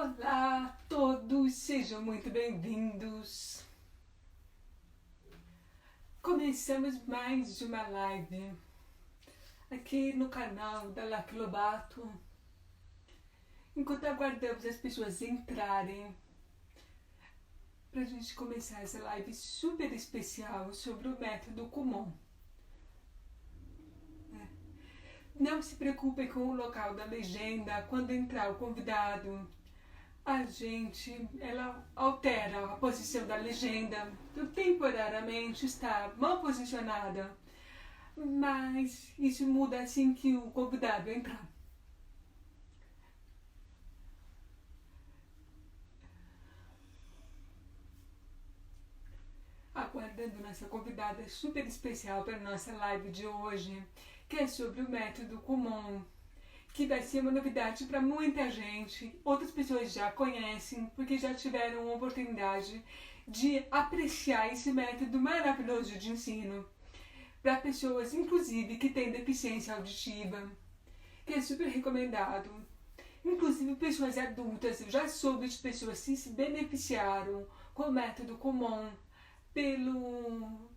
Olá a todos, sejam muito bem-vindos. Começamos mais uma live aqui no canal da Lac Lobato. Enquanto aguardamos as pessoas entrarem para a gente começar essa live super especial sobre o método Kumon. Não se preocupem com o local da legenda. Quando entrar o convidado, ela altera a posição da legenda. Então, temporariamente está mal posicionada, mas isso muda assim que o convidado entrar. Aguardando nossa convidada super especial para a nossa live de hoje, que é sobre o método Kumon, que vai ser uma novidade para muita gente. Outras pessoas já conhecem, porque já tiveram a oportunidade de apreciar esse método maravilhoso de ensino para pessoas, inclusive, que têm deficiência auditiva, que é super recomendado. Inclusive, pessoas adultas, eu já soube de pessoas que se beneficiaram com o método Kumon pelo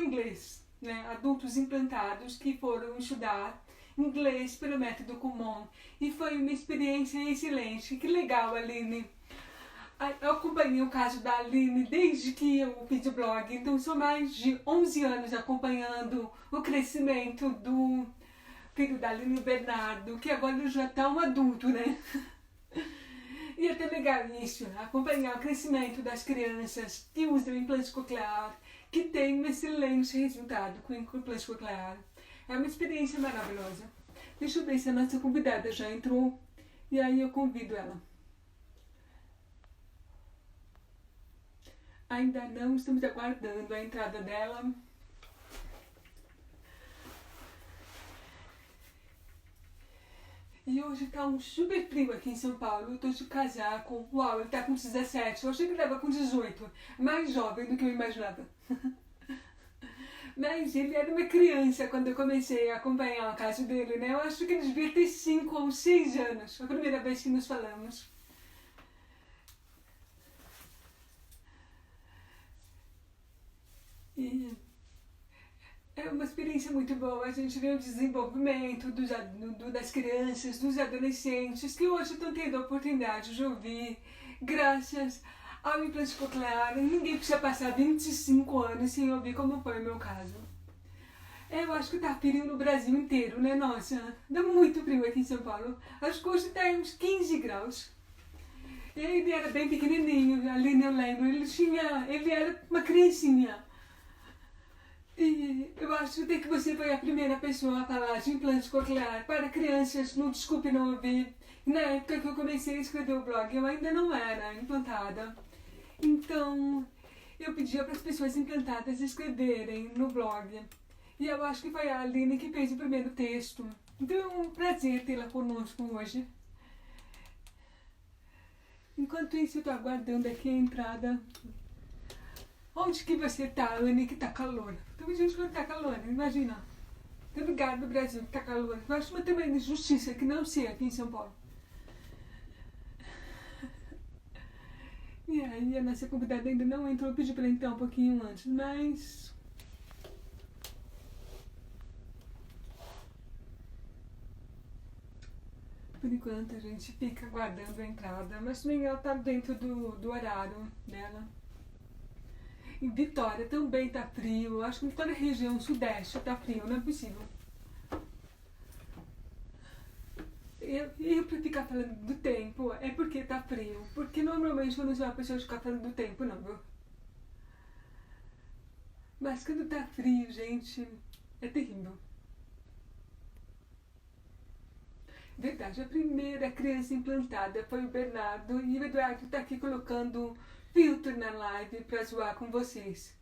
inglês, né? Adultos implantados que foram estudar inglês pelo método Kumon, e foi uma experiência excelente. Que legal, Aline. Eu acompanhei o caso da Aline desde que eu fiz o blog, então são mais de 11 anos acompanhando o crescimento do filho da Aline, Bernardo, que agora já está um adulto, né? E é até legal isso, acompanhar o crescimento das crianças que usam implante coclear, que tem um excelente resultado com o implante coclear. É uma experiência maravilhosa. Deixa eu ver se a nossa convidada já entrou, e aí eu convido ela. Ainda não, estamos aguardando a entrada dela. E hoje tá um super frio aqui em São Paulo. Eu tô de casaco. Uau, ele tá com 17. Eu achei que ele tava com 18. Mais jovem do que eu imaginava. Mas ele era uma criança quando eu comecei a acompanhar o caso dele, né? Eu acho que ele devia ter 5 ou 6 anos. A primeira vez que nos falamos. E é uma experiência muito boa. A gente vê o desenvolvimento das crianças, dos adolescentes, que hoje estão tendo a oportunidade de ouvir, graças ao implante coclear. Ninguém precisa passar 25 anos sem ouvir, como foi o meu caso. Eu acho que tá frio no Brasil inteiro, né? Nossa, dá muito frio aqui em São Paulo. Acho que hoje tá uns 15 graus. E ele era bem pequenininho, ali eu lembro. Ele era uma criancinha. E eu acho até que você foi a primeira pessoa a falar de implante coclear para crianças no Desculpe Não Ouvir. Na época que eu comecei a escrever o blog, eu ainda não era implantada. Então, eu pedia para as pessoas implantadas escreverem no blog. E eu acho que foi a Aline que fez o primeiro texto. Então é um prazer tê-la conosco hoje. Enquanto isso, eu estou aguardando aqui a entrada. Onde que você tá, Anne, que tá calor? Tem gente que não tá calor, imagina. Tem lugar no Brasil que tá calor. Eu acho uma também injustiça que não sei aqui em São Paulo. E aí a nossa convidada ainda não entrou, eu pedi para ela entrar um pouquinho antes, mas... Por enquanto a gente fica aguardando a entrada, mas também ela tá dentro do horário dela. Em Vitória também tá frio. Acho que em toda a região sudeste tá frio, não é possível. Eu pra ficar falando do tempo é porque tá frio. Porque normalmente eu não sou uma pessoa de ficar falando do tempo, não, viu? Mas quando tá frio, gente, é terrível. Verdade, a primeira criança implantada foi o Bernardo, e o Eduardo tá aqui colocando filtro na live pra zoar com vocês.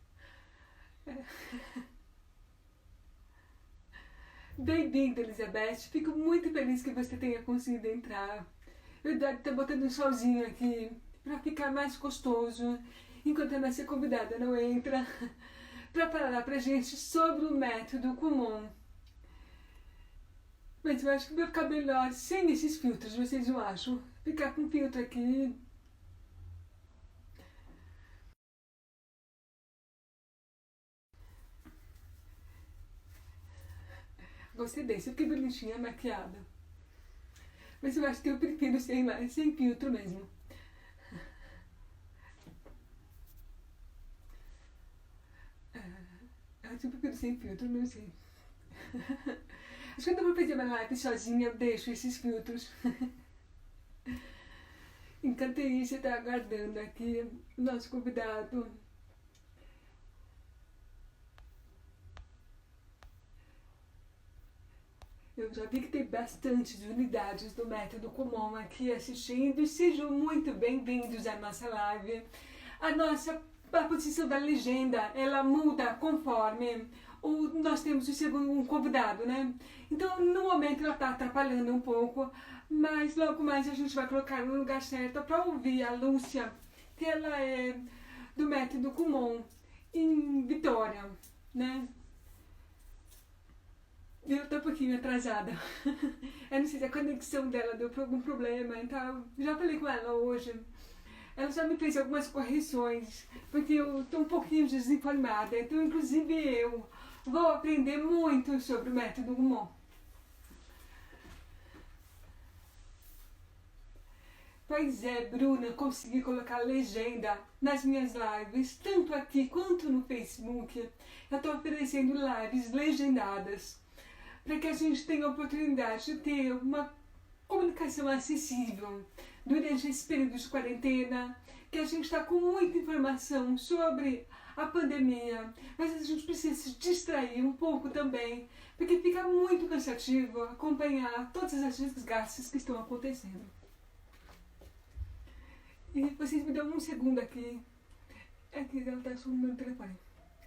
Bem-vinda, Elizabeth. Fico muito feliz que você tenha conseguido entrar. O Eduardo tá botando um solzinho aqui pra ficar mais gostoso, enquanto a nossa convidada não entra, pra falar pra gente sobre o método Kumon. Mas eu acho que vai ficar melhor sem esses filtros, vocês não acham? Ficar com filtro aqui. Gostei desse, eu fiquei bonitinha, maquiada. Mas eu acho que eu prefiro sem filtro mesmo. Eu acho que eu prefiro sem filtro, não sei. Acho que quando eu vou fazer uma live sozinha, eu deixo esses filtros. Enquanto isso, você está aguardando aqui o nosso convidado. Eu já vi que tem bastantes unidades do Método Kumon aqui assistindo. Sejam muito bem-vindos à nossa live. A posição da legenda, ela muda conforme nós temos um convidado, né? Então, no momento, ela está atrapalhando um pouco, mas logo mais a gente vai colocar no lugar certo para ouvir a Lúcia, que ela é do Método Kumon, em Vitória, né? Eu tô um pouquinho atrasada. Eu não sei se a conexão dela deu algum problema, então já falei com ela hoje. Ela já me fez algumas correções, porque eu tô um pouquinho desinformada. Então, inclusive, eu vou aprender muito sobre o Método Kumon. Pois é, Bruna, consegui colocar legenda nas minhas lives, tanto aqui quanto no Facebook. Eu tô oferecendo lives legendadas, para que a gente tenha a oportunidade de ter uma comunicação acessível durante esse período de quarentena, que a gente está com muita informação sobre a pandemia, mas a gente precisa se distrair um pouco também, porque fica muito cansativo acompanhar todas as desgastes que estão acontecendo. E vocês me dão um segundo aqui. É que ela está com o meu telefone.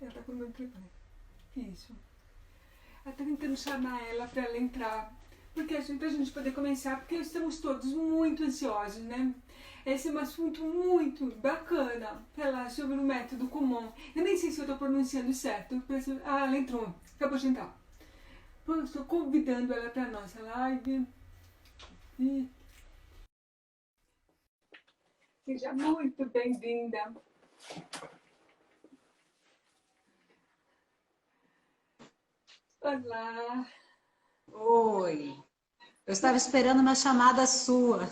Ela está com o meu telefone. Isso. Eu tô tentando chamar ela para ela entrar, porque pra gente poder começar, porque estamos todos muito ansiosos, né? Esse é um assunto muito bacana, falar sobre o Método Kumon. Eu nem sei se eu tô pronunciando certo. Ah, ela entrou, acabou de entrar. Estou convidando ela para nossa live. E seja muito bem-vinda. Olá. Oi, eu estava esperando uma chamada sua.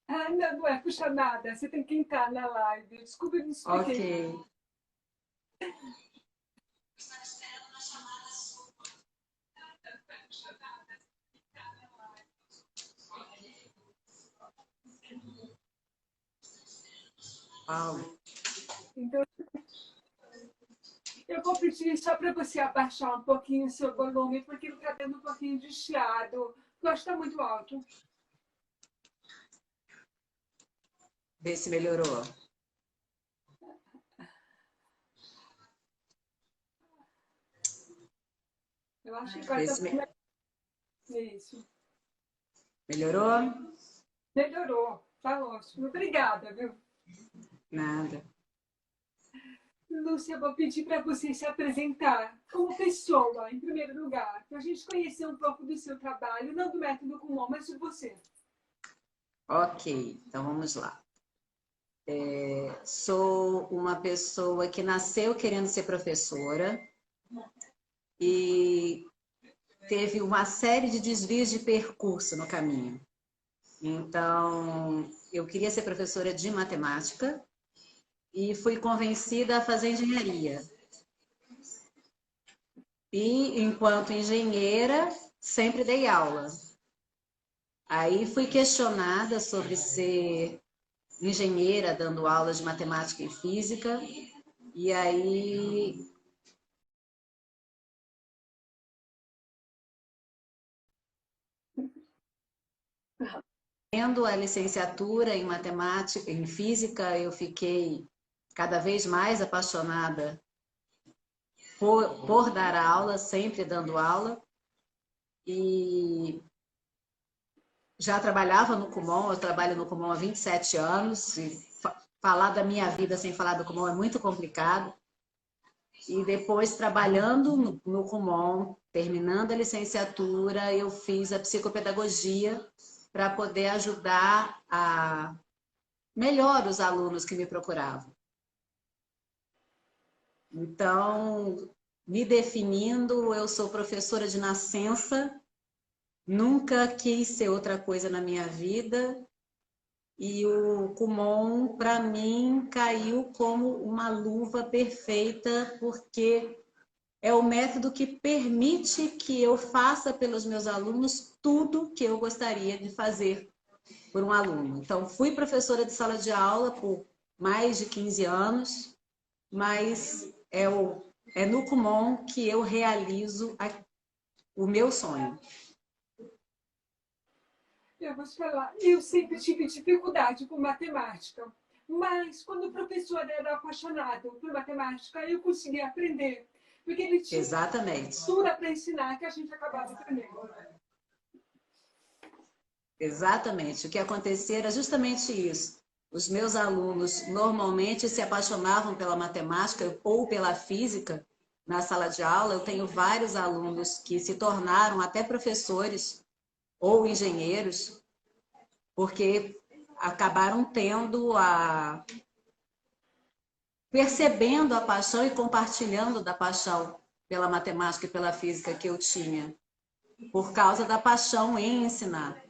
Ah, não é por chamada, você tem que entrar na live. Desculpa, eu me expliquei. Ok. Paulo. Então, eu vou pedir só para você abaixar um pouquinho o seu volume, porque ele está dando um pouquinho de chiado. Eu acho que está muito alto. Vê se melhorou. Eu acho que agora está isso. Melhorou? Melhorou. Tá ótimo. Obrigada, viu? Nada. Lúcia, eu vou pedir para você se apresentar como pessoa, em primeiro lugar, para a gente conhecer um pouco do seu trabalho, não do Método Kumon, mas de você. Ok, então vamos lá. Sou uma pessoa que nasceu querendo ser professora e teve uma série de desvios de percurso no caminho. Então, eu queria ser professora de matemática e fui convencida a fazer engenharia. E, enquanto engenheira, sempre dei aula. Aí fui questionada sobre ser engenheira dando aulas de matemática e física. E aí tendo a licenciatura em matemática, em física, eu fiquei cada vez mais apaixonada por dar aula, sempre dando aula. E já trabalhava no Kumon, eu trabalho no Kumon há 27 anos, e falar da minha vida sem falar do Kumon é muito complicado. E depois, trabalhando no Kumon, terminando a licenciatura, eu fiz a psicopedagogia para poder ajudar a melhor os alunos que me procuravam. Então, me definindo, eu sou professora de nascença, nunca quis ser outra coisa na minha vida, e o Kumon, para mim, caiu como uma luva perfeita, porque é o método que permite que eu faça pelos meus alunos tudo que eu gostaria de fazer por um aluno. Então, fui professora de sala de aula por mais de 15 anos, mas é no Kumon que eu realizo o meu sonho. Eu vou te falar, eu sempre tive dificuldade com matemática, mas quando o professor era apaixonado por matemática, eu conseguia aprender, porque ele tinha Exatamente. estrutura para ensinar que a gente acabava aprendendo. Exatamente. O que acontecia era justamente isso. Os meus alunos normalmente se apaixonavam pela matemática ou pela física na sala de aula. Eu tenho vários alunos que se tornaram até professores ou engenheiros, porque acabaram percebendo a paixão e compartilhando da paixão pela matemática e pela física que eu tinha, por causa da paixão em ensinar.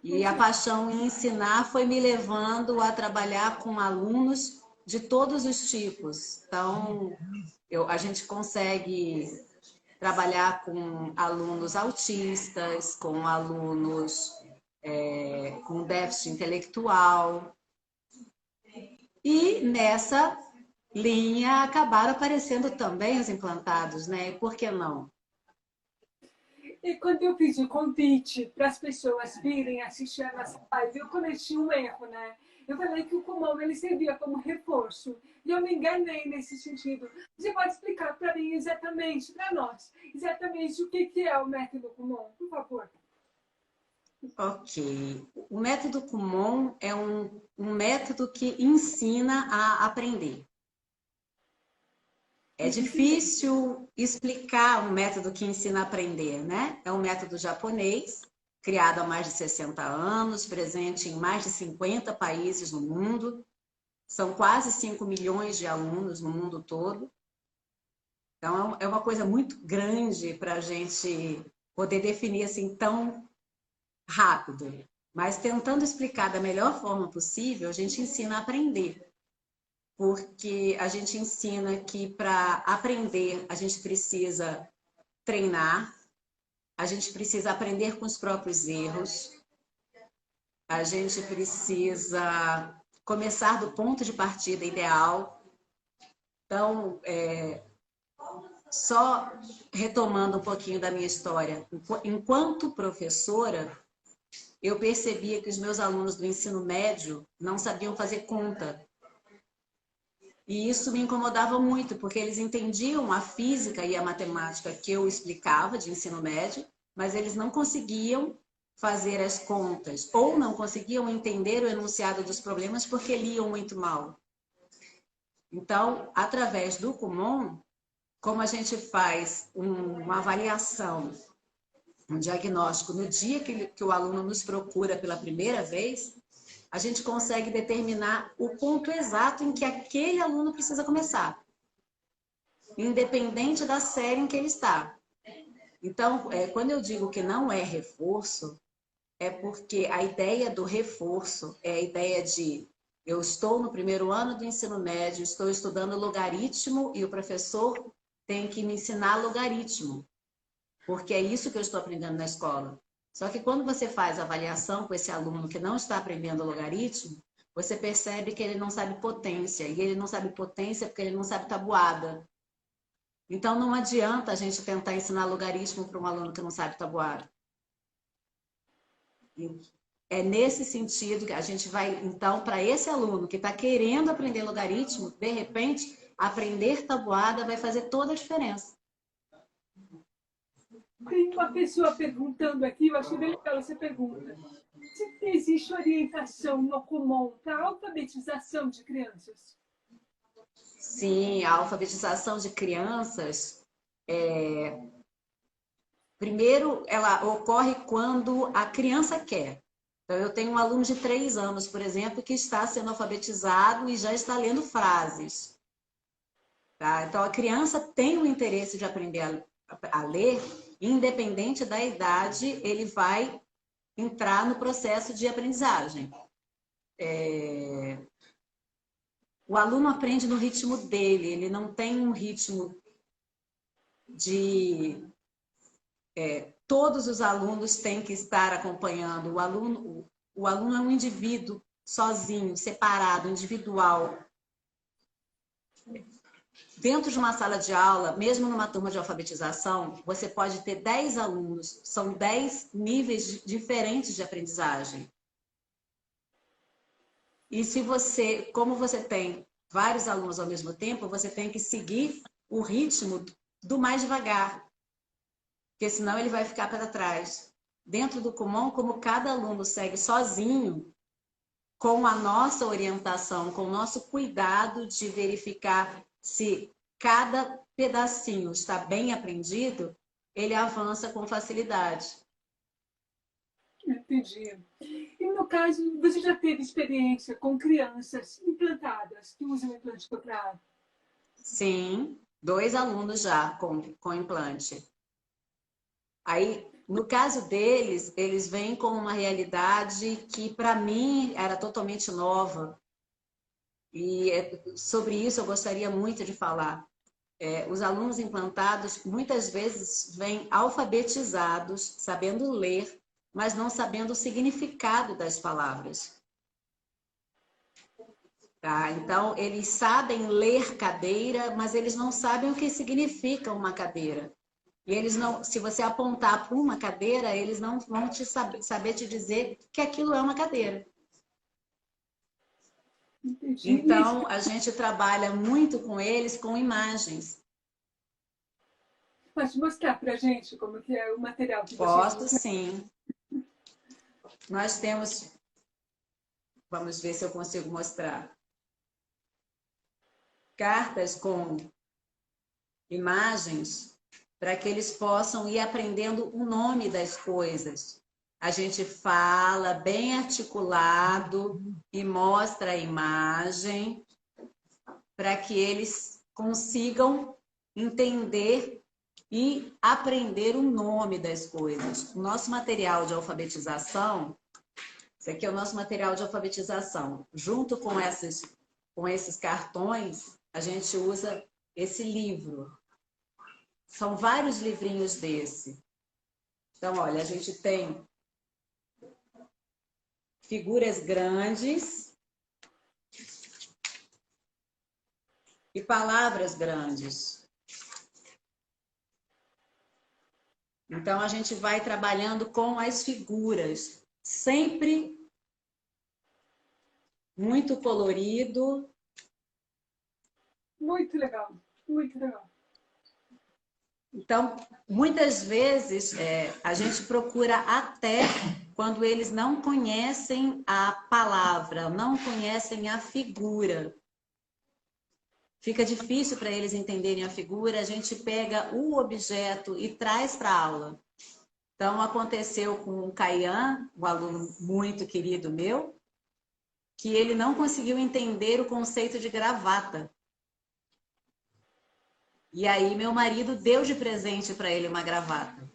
E a paixão em ensinar foi me levando a trabalhar com alunos de todos os tipos. Então, a gente consegue trabalhar com alunos autistas, com alunos com déficit intelectual. E nessa linha acabaram aparecendo também os implantados, né? E por que não? E quando eu fiz o convite para as pessoas virem assistir a nossa live, eu cometi um erro, né? Eu falei que o Kumon ele servia como reforço. E eu me enganei nesse sentido. Você pode explicar para mim exatamente, para nós, exatamente o que é o método Kumon, por favor? Ok. O método Kumon é um método que ensina a aprender. É difícil explicar um método que ensina a aprender, né? É um método japonês, criado há mais de 60 anos, presente em mais de 50 países no mundo. São quase 5 milhões de alunos no mundo todo. Então, é uma coisa muito grande para a gente poder definir assim tão rápido. Mas tentando explicar da melhor forma possível, a gente ensina a aprender. Porque a gente ensina que para aprender a gente precisa treinar, a gente precisa aprender com os próprios erros, a gente precisa começar do ponto de partida ideal. Então, só retomando um pouquinho da minha história, enquanto professora, eu percebia que os meus alunos do ensino médio não sabiam fazer conta. E isso me incomodava muito, porque eles entendiam a física e a matemática que eu explicava de ensino médio, mas eles não conseguiam fazer as contas, ou não conseguiam entender o enunciado dos problemas porque liam muito mal. Então, através do Kumon, como a gente faz uma avaliação, um diagnóstico no dia que o aluno nos procura pela primeira vez, a gente consegue determinar o ponto exato em que aquele aluno precisa começar, independente da série em que ele está. Então, quando eu digo que não é reforço, é porque a ideia do reforço é a ideia de eu estou no primeiro ano do ensino médio, estou estudando logaritmo e o professor tem que me ensinar logaritmo, porque é isso que eu estou aprendendo na escola. Só que quando você faz avaliação com esse aluno que não está aprendendo logaritmo, você percebe que ele não sabe potência. E ele não sabe potência porque ele não sabe tabuada. Então, não adianta a gente tentar ensinar logaritmo para um aluno que não sabe tabuada. É nesse sentido que a gente vai, então, para esse aluno que está querendo aprender logaritmo, de repente, aprender tabuada vai fazer toda a diferença. Tem uma pessoa perguntando aqui, eu achei bem legal essa pergunta. Se existe orientação no Kumon para alfabetização de crianças? Sim, a alfabetização de crianças, primeiro, ela ocorre quando a criança quer. Então, eu tenho um aluno de 3 anos, por exemplo, que está sendo alfabetizado e já está lendo frases. Tá? Então, a criança tem o interesse de aprender a ler, independente da idade, ele vai entrar no processo de aprendizagem. O aluno aprende no ritmo dele, ele não tem um ritmo de... todos os alunos têm que estar acompanhando. O aluno é um indivíduo sozinho, separado, individual. Dentro de uma sala de aula, mesmo numa turma de alfabetização, você pode ter 10 alunos, são 10 níveis diferentes de aprendizagem. E se você, como você tem vários alunos ao mesmo tempo, você tem que seguir o ritmo do mais devagar, porque senão ele vai ficar para trás. Dentro do Kumon, como cada aluno segue sozinho, com a nossa orientação, com o nosso cuidado de verificar se cada pedacinho está bem aprendido, ele avança com facilidade. Entendi. E no caso, você já teve experiência com crianças implantadas que usam implante cochlear? Sim, 2 alunos já com implante. Aí, no caso deles, eles vêm com uma realidade que, para mim, era totalmente nova. E sobre isso eu gostaria muito de falar. Os alunos implantados, muitas vezes, vêm alfabetizados, sabendo ler, mas não sabendo o significado das palavras. Tá? Então, eles sabem ler cadeira, mas eles não sabem o que significa uma cadeira. E eles não, se você apontar para uma cadeira, eles não vão saber te dizer que aquilo é uma cadeira. Entendi. Então, a gente trabalha muito com eles com imagens. Pode mostrar para a gente como que é o material que vocês Posso usam? sim. Nós temos, vamos ver se eu consigo mostrar, cartas com imagens para que eles possam ir aprendendo o nome das coisas. A gente fala bem articulado e mostra a imagem para que eles consigam entender e aprender o nome das coisas. O nosso material de alfabetização, esse aqui é o nosso material de alfabetização. Junto com esses cartões, a gente usa esse livro. São vários livrinhos desse. Então, olha, a gente tem figuras grandes e palavras grandes. Então, a gente vai trabalhando com as figuras, sempre muito colorido. Muito legal, muito legal. Então, muitas vezes, a gente procura até quando eles não conhecem a palavra, não conhecem a figura. Fica difícil para eles entenderem a figura, a gente pega o objeto e traz para a aula. Então, aconteceu com o Caian, um aluno muito querido meu, que ele não conseguiu entender o conceito de gravata. E aí, meu marido deu de presente para ele uma gravata.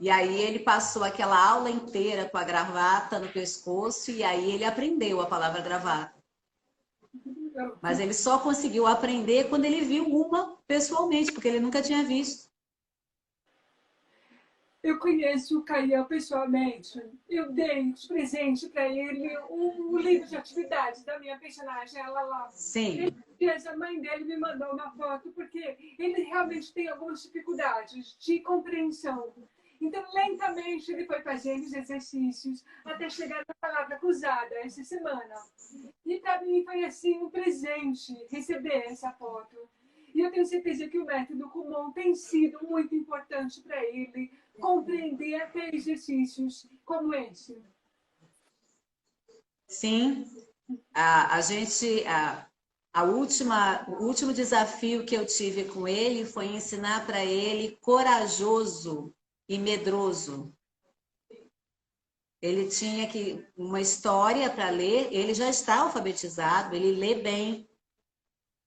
E aí, ele passou aquela aula inteira com a gravata no pescoço, e aí ele aprendeu a palavra gravata. Mas ele só conseguiu aprender quando ele viu uma pessoalmente, porque ele nunca tinha visto. Eu conheço o Caian pessoalmente. Eu dei de presente para ele um livro de atividades da minha personagem, ela lá. Sim. E a mãe dele me mandou uma foto porque ele realmente tem algumas dificuldades de compreensão. Então, lentamente, ele foi fazendo os exercícios até chegar na palavra cruzada essa semana. E para mim foi assim um presente receber essa foto. E eu tenho certeza que o método Kumon tem sido muito importante para ele compreender até exercícios como esse. Sim. A gente O último desafio que eu tive com ele foi ensinar para ele corajoso e medroso. Ele tinha uma história para ler, ele já está alfabetizado, ele lê bem,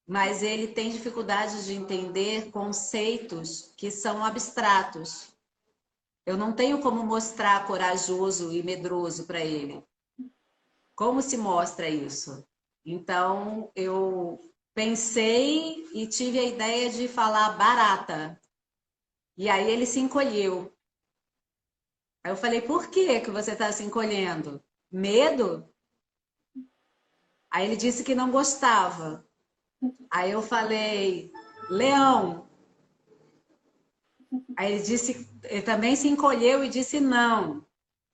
mas ele tem dificuldade de entender conceitos que são abstratos. Eu não tenho como mostrar corajoso e medroso para ele. Como se mostra isso? Então, eu pensei e tive a ideia de falar barata. E aí ele se encolheu. Aí eu falei, por que que você está se encolhendo? Medo? Aí ele disse que não gostava. Aí eu falei, leão. Aí ele também se encolheu e disse não.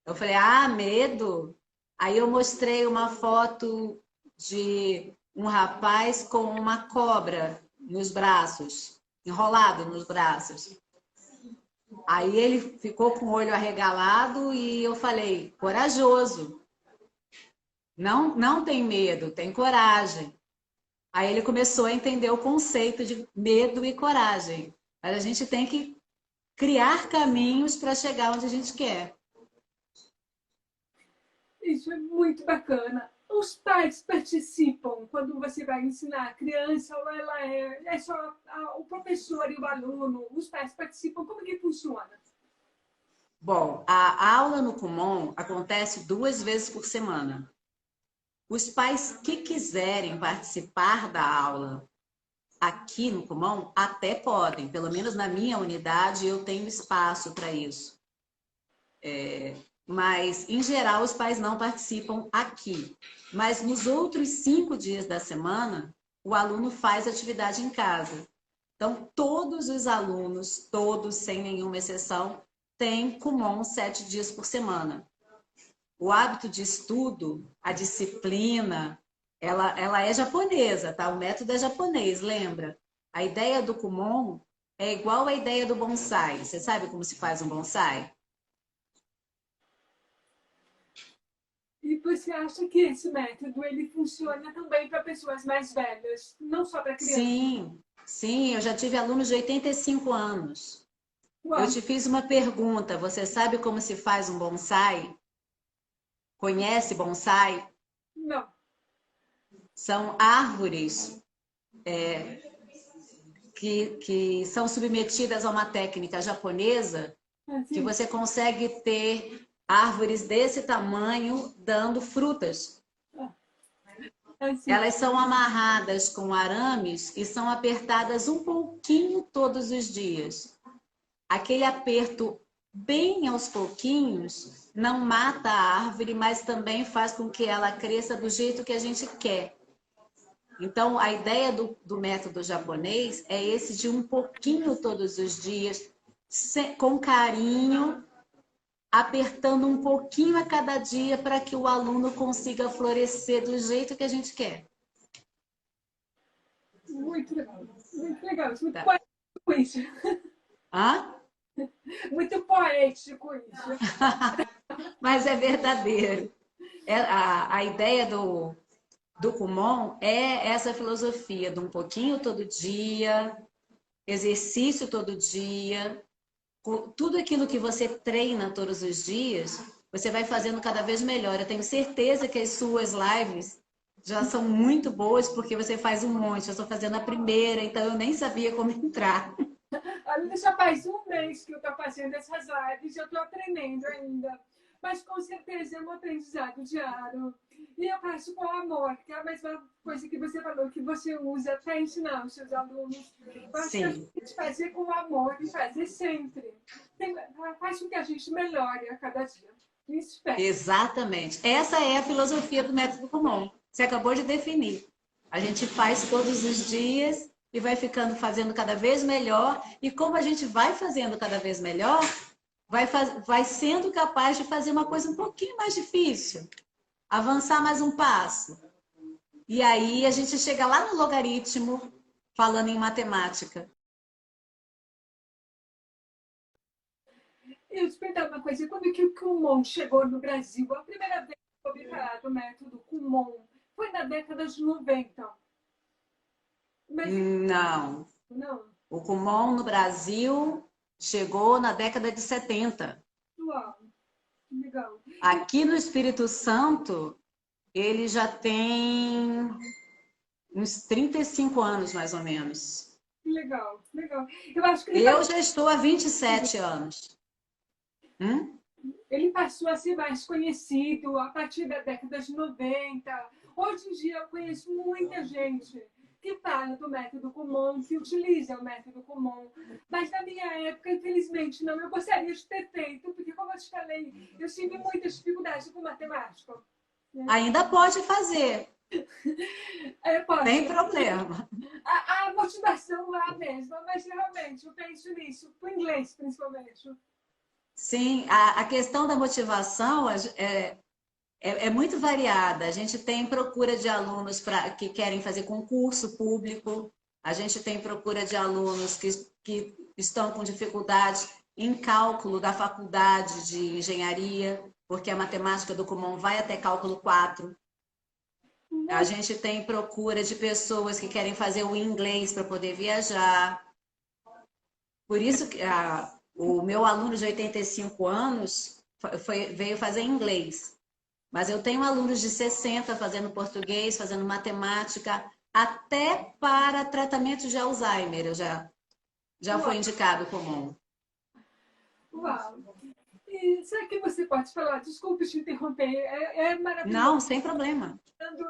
Eu falei, ah, medo? Aí eu mostrei uma foto de um rapaz com uma cobra nos braços, enrolado nos braços. Aí ele ficou com o olho arregalado e eu falei, corajoso. Não, não tem medo, tem coragem. Aí ele começou a entender o conceito de medo e coragem. Mas a gente tem que criar caminhos para chegar onde a gente quer. Isso é muito bacana. Os pais participam quando você vai ensinar a criança ou ela é só o professor e o aluno? Os pais participam? Como que funciona? Bom, a aula no Kumon acontece 2 vezes por semana. Os pais que quiserem participar da aula aqui no Kumon até podem, pelo menos na minha unidade eu tenho espaço para isso. Mas, em geral, os pais não participam aqui. Mas nos outros 5 dias da semana, o aluno faz atividade em casa. Então, todos os alunos, todos, sem nenhuma exceção, têm Kumon 7 dias por semana. O hábito de estudo, a disciplina, ela é japonesa, tá? O método é japonês, lembra? A ideia do Kumon é igual à ideia do bonsai. Você sabe como se faz um bonsai? E você acha que esse método ele funciona também para pessoas mais velhas, não só para crianças? Sim, eu já tive alunos de 85 anos. Uau. Eu te fiz uma pergunta, você sabe como se faz um bonsai? Conhece bonsai? Não. São árvores que são submetidas a uma técnica japonesa que você consegue ter árvores desse tamanho dando frutas. Elas são amarradas com arames e são apertadas um pouquinho todos os dias. Aquele aperto bem aos pouquinhos não mata a árvore, mas também faz com que ela cresça do jeito que a gente quer. Então, a ideia do método japonês é esse de um pouquinho todos os dias, com carinho, apertando um pouquinho a cada dia para que o aluno consiga florescer do jeito que a gente quer. Muito legal. Muito legal. Muito Tá. poético isso. Hã? Muito poético isso. Mas é verdadeiro. A ideia do Kumon é essa filosofia de um pouquinho todo dia, exercício todo dia, tudo aquilo que você treina todos os dias, você vai fazendo cada vez melhor. Eu tenho certeza que as suas lives já são muito boas, porque você faz um monte. Eu estou fazendo a primeira, então eu nem sabia como entrar. Olha, já faz um mês que eu estou fazendo essas lives, eu estou aprendendo ainda. Mas com certeza é um aprendizado diário. E eu faço com amor, que é a mesma coisa que você falou, que você usa para ensinar os seus alunos. Eu acho que a gente fazer com amor e fazer sempre. Faz com que a gente melhore a cada dia. Exatamente. Essa é a filosofia do método Kumon. Você acabou de definir. A gente faz todos os dias e vai fazendo cada vez melhor. E como a gente vai fazendo cada vez melhor, vai sendo capaz de fazer uma coisa um pouquinho mais difícil. Avançar mais um passo. E aí a gente chega lá no logaritmo, falando em matemática. Eu te perguntar uma coisa, quando que o Kumon chegou no Brasil, a primeira vez que eu ouvi falar do método Kumon foi na década de 90. Mas Não. não. O Kumon no Brasil chegou na década de 70. Uau, legal. Aqui no Espírito Santo, ele já tem uns 35 anos, mais ou menos. Legal, legal. Eu acho que Eu já estou há 27 anos. ele passou a ser mais conhecido a partir da década de 90. Hoje em dia eu conheço muita gente que fala do método Kumon, que utiliza o método Kumon. Mas na minha época, infelizmente, não. Eu gostaria de ter feito, porque como eu te falei, eu tive muitas dificuldades com matemática. Ainda pode fazer, Eu posso. sem problema. A motivação é a mesma, mas realmente eu penso nisso, para o inglês principalmente. Sim, a questão da motivação é muito variada. A gente tem procura de alunos que querem fazer concurso público, a gente tem procura de alunos que estão com dificuldade em cálculo da faculdade de engenharia, porque a matemática do Kumon vai até cálculo 4. A gente tem procura de pessoas que querem fazer o inglês para poder viajar. Por isso que o meu aluno de 85 anos veio fazer inglês. Mas eu tenho alunos de 60 fazendo português, fazendo matemática, até para tratamento de Alzheimer. Eu já foi indicado comum. Uau! E será que você pode falar? Desculpe te interromper, é maravilhoso. Não, sem problema.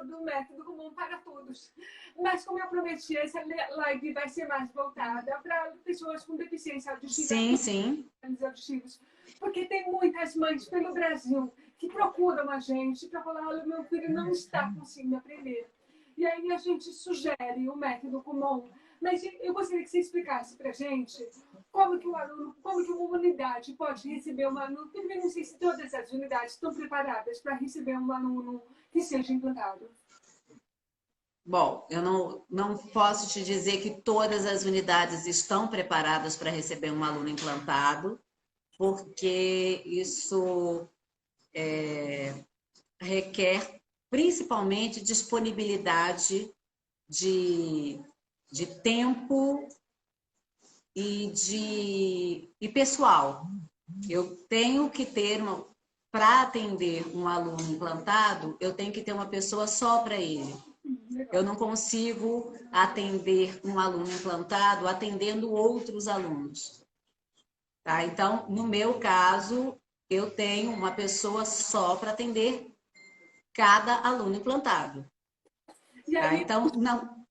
Do método Kumon para todos. Mas como eu prometi, essa live vai ser mais voltada para pessoas com deficiência auditiva. Sim, sim. Auditivos. Porque tem muitas mães pelo Brasil que procuram a gente para falar, olha, meu filho não está conseguindo aprender. E aí a gente sugere o método Kumon. Mas eu gostaria que você explicasse para a gente como que o aluno, como que uma unidade pode receber um aluno, porque não sei se todas as unidades estão preparadas para receber um aluno que seja implantado. Bom, eu não posso te dizer que todas as unidades estão preparadas para receber um aluno implantado, porque isso requer principalmente disponibilidade de tempo e pessoal. Eu tenho que ter para atender um aluno implantado, eu tenho que ter uma pessoa só para ele. Eu não consigo atender um aluno implantado atendendo outros alunos. Tá? Então, no meu caso, eu tenho uma pessoa só para atender cada aluno implantado. Tá? Então, não.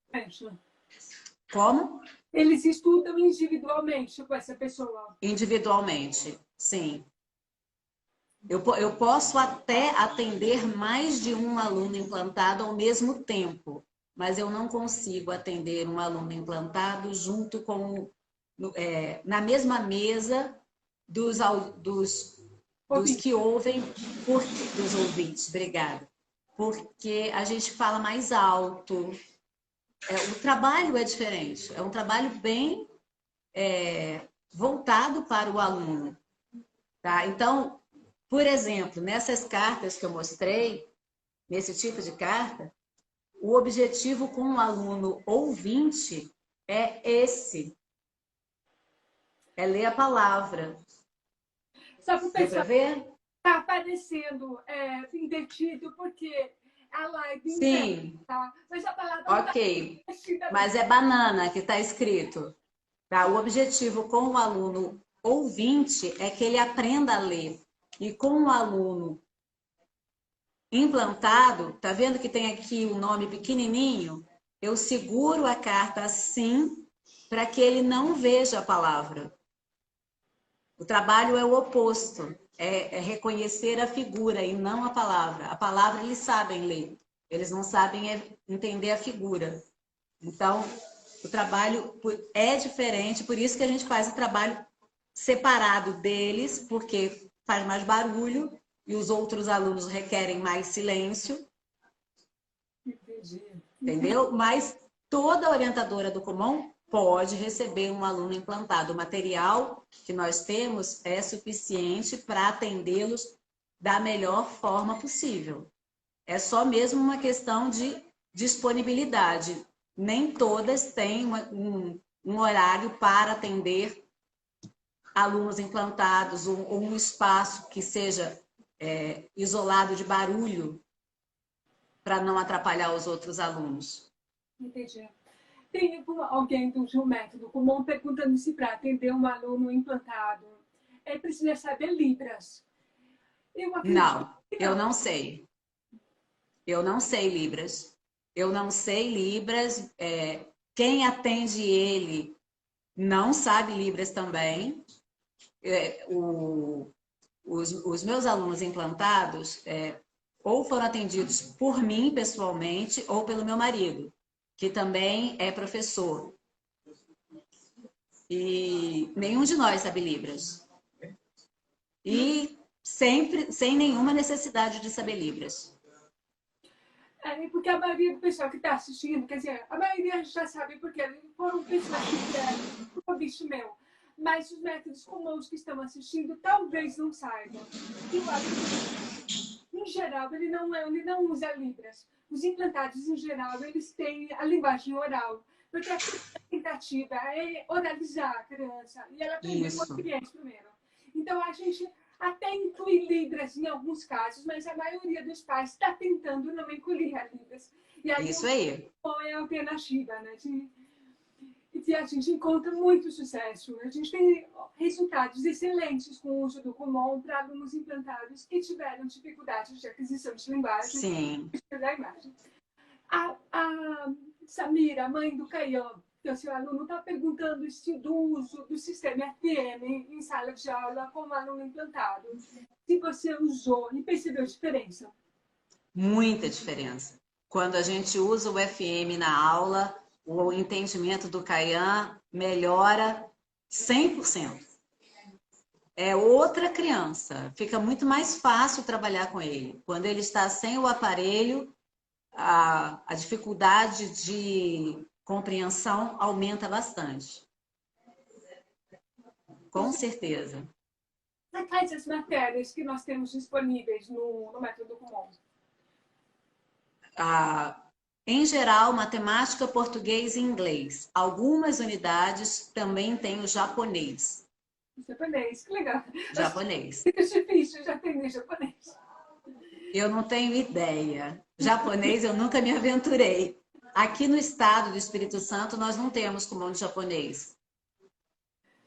Como? Eles estudam individualmente com essa pessoa? Individualmente, sim. Eu posso até atender mais de um aluno implantado ao mesmo tempo, mas eu não consigo atender um aluno implantado junto com na mesma mesa dos que ouvem, dos ouvintes, obrigada. Porque a gente fala mais alto. O trabalho é diferente, é um trabalho bem voltado para o aluno. Tá? Então, por exemplo, nessas cartas que eu mostrei, nesse tipo de carta, o objetivo com o aluno ouvinte é esse. É ler a palavra. Só para o pessoal ver? Está aparecendo invertido porque a live Sim. Tá? Mas a palavra ok. Mas é banana que está escrito. Tá? O objetivo com o aluno ouvinte é que ele aprenda a ler. E com o aluno implantado, tá vendo que tem aqui o nome pequenininho? Eu seguro a carta assim para que ele não veja a palavra. O trabalho é o oposto, é reconhecer a figura e não a palavra. A palavra eles sabem ler, eles não sabem entender a figura. Então, o trabalho é diferente, por isso que a gente faz o trabalho separado deles, porque faz mais barulho e os outros alunos requerem mais silêncio. Entendi. Entendeu? Mas toda orientadora do Kumon pode receber um aluno implantado. O material que nós temos é suficiente para atendê-los da melhor forma possível. É só mesmo uma questão de disponibilidade nem todas têm um horário para atender alunos implantados, ou um espaço que seja isolado de barulho para não atrapalhar os outros alunos. Entendi. Tem alguém do método comum perguntando se para atender um aluno implantado precisa saber Libras. Eu acredito Não, que eu não. não sei. Eu não sei Libras. Eu não sei Libras. Quem atende ele não sabe Libras também. Os meus alunos implantados ou foram atendidos por mim pessoalmente ou pelo meu marido, que também é professor. E nenhum de nós sabe Libras. E sempre sem nenhuma necessidade de saber Libras. Porque a maioria do pessoal que está assistindo, quer dizer, a maioria já sabe porque foram pessoas que fizeram o bicho meu. Mas os métodos comuns que estão assistindo talvez não saibam. Eu acho que, em geral, ele não usa Libras. Os implantados, em geral, eles têm a linguagem oral. Porque a tentativa é oralizar a criança e ela aprender Isso. português primeiro. Então, a gente até inclui Libras em alguns casos, mas a maioria dos pais está tentando não incluir a Libras. E aí, Isso aí. é a alternativa, né? E a gente encontra muito sucesso. A gente tem resultados excelentes com o uso do Kumon para alunos implantados que tiveram dificuldades de aquisição de linguagem. Sim. Da imagem. A Samira, mãe do Caian, que é o seu aluno, está perguntando do uso do sistema FM em sala de aula com o aluno implantado. Se você usou e percebeu diferença? Muita diferença. Quando a gente usa o FM na aula, o entendimento do Caian melhora 100%. É outra criança. Fica muito mais fácil trabalhar com ele. Quando ele está sem o aparelho, a dificuldade de compreensão aumenta bastante. Com certeza. Quais as matérias que nós temos disponíveis no método Kumon? Em geral, matemática, português e inglês. Algumas unidades também têm o japonês. Japonês, que legal. Japonês. É difícil já aprender japonês. Eu não tenho ideia. Japonês eu nunca me aventurei. Aqui no estado do Espírito Santo, nós não temos Kumon de japonês.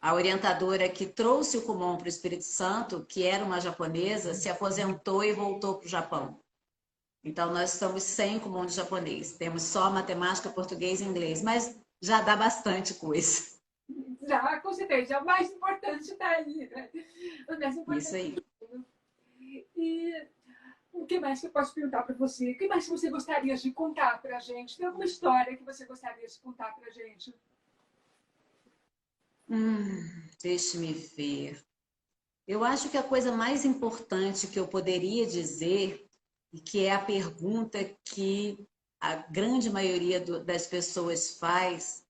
A orientadora que trouxe o Kumon para o Espírito Santo, que era uma japonesa, se aposentou e voltou para o Japão. Então, nós estamos sem Kumon de japonês. Temos só matemática, português e inglês. Mas já dá bastante coisa. Já, com certeza. O mais importante está aí, né? O mais importante. Isso aí. E o que mais que eu posso perguntar para você? O que mais que você gostaria de contar para a gente? Tem alguma história que você gostaria de contar para a gente? Deixe-me ver. Eu acho que a coisa mais importante que eu poderia dizer, e que é a pergunta que a grande maioria das pessoas faz,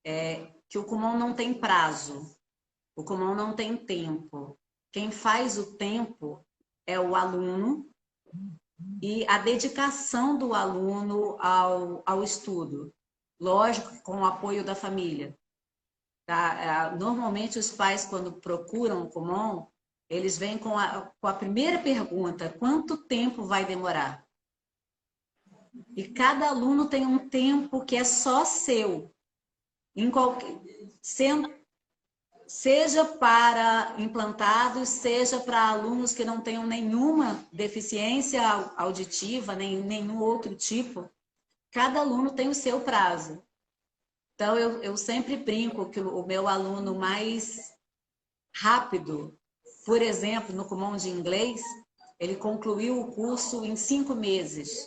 é que o Kumon não tem prazo. O Kumon não tem tempo. Quem faz o tempo é o aluno e a dedicação do aluno ao estudo. Lógico, com o apoio da família. Tá? Normalmente, os pais, quando procuram o Kumon, eles vêm com a primeira pergunta: quanto tempo vai demorar? E cada aluno tem um tempo que é só seu. Seja para implantados, seja para alunos que não tenham nenhuma deficiência auditiva, nem nenhum outro tipo, cada aluno tem o seu prazo. Então, eu sempre brinco que o meu aluno mais rápido, por exemplo, no Kumon de inglês, ele concluiu o curso em 5 meses.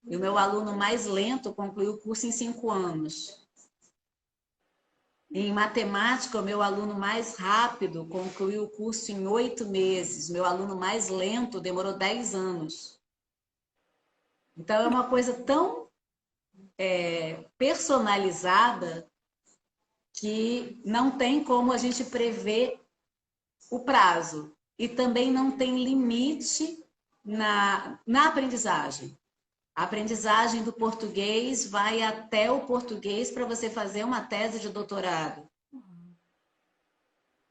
E o meu aluno mais lento concluiu o curso em 5 anos. Em matemática, o meu aluno mais rápido concluiu o curso em 8 meses. Meu aluno mais lento demorou 10 anos. Então, é uma coisa tão personalizada que não tem como a gente prever o prazo. E também não tem limite na aprendizagem. A aprendizagem do português vai até o português para você fazer uma tese de doutorado.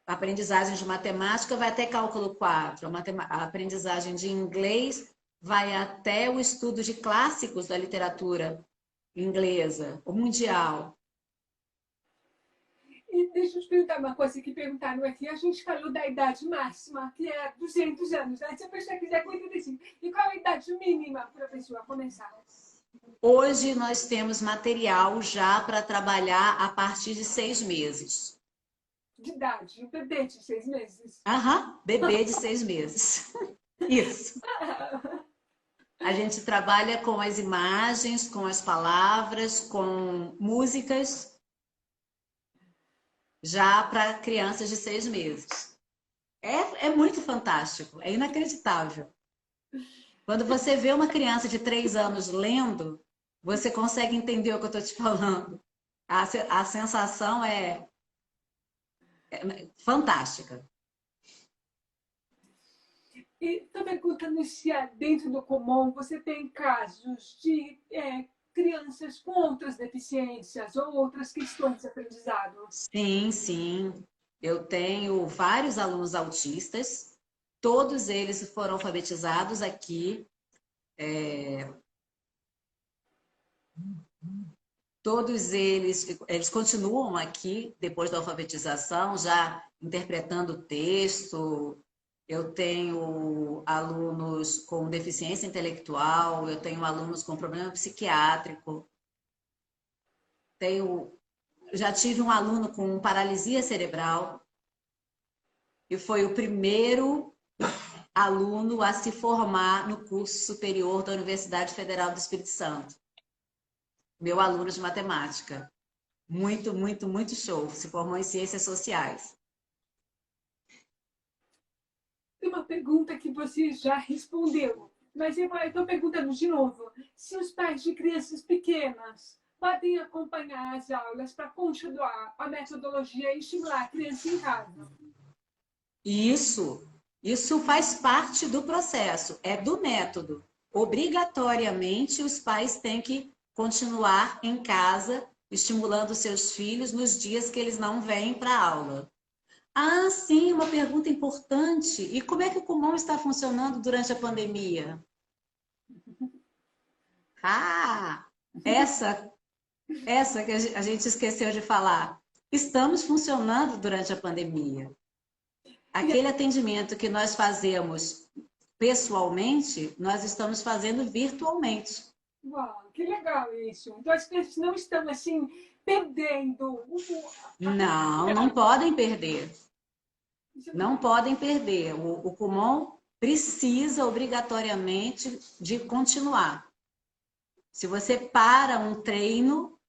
A aprendizagem de matemática vai até cálculo 4. A aprendizagem de inglês vai até o estudo de clássicos da literatura inglesa, o mundial. E deixa eu te perguntar uma coisa que perguntaram aqui. A gente falou da idade máxima, que é 200 anos, né? Se a pessoa quiser com 85. E qual é a idade mínima para a pessoa começar? Hoje nós temos material já para trabalhar a partir de 6 meses. De idade, um bebê de 6 meses. Aham, bebê de 6 meses. Isso. A gente trabalha com as imagens, com as palavras, com músicas, já para crianças de 6 meses. É muito fantástico, é inacreditável. Quando você vê uma criança de 3 anos lendo, você consegue entender o que eu estou te falando. A sensação é fantástica. E estou perguntando se dentro do Kumon você tem casos de crianças com outras deficiências ou outras questões de aprendizado. Sim, sim. Eu tenho vários alunos autistas, todos eles foram alfabetizados aqui. Todos eles continuam aqui depois da alfabetização, já interpretando texto. Eu tenho alunos com deficiência intelectual, eu tenho alunos com problema psiquiátrico. Já tive um aluno com paralisia cerebral e foi o primeiro aluno a se formar no curso superior da Universidade Federal do Espírito Santo. Meu aluno de matemática. Muito, muito, muito show. Se formou em ciências sociais. Tem uma pergunta que você já respondeu, mas eu estou perguntando de novo. Se os pais de crianças pequenas podem acompanhar as aulas para continuar a metodologia e estimular a criança em casa? Isso faz parte do processo, é do método. Obrigatoriamente, os pais têm que continuar em casa, estimulando seus filhos nos dias que eles não vêm para a aula. Ah, sim, uma pergunta importante. E como é que o Kumon está funcionando durante a pandemia? Ah, essa que a gente esqueceu de falar. Estamos funcionando durante a pandemia. Aquele atendimento que nós fazemos pessoalmente, nós estamos fazendo virtualmente. Uau, que legal isso. Então as crianças não estão assim perdendo. Não podem perder. Não podem perder. O Kumon precisa obrigatoriamente de continuar. Se você para um treino,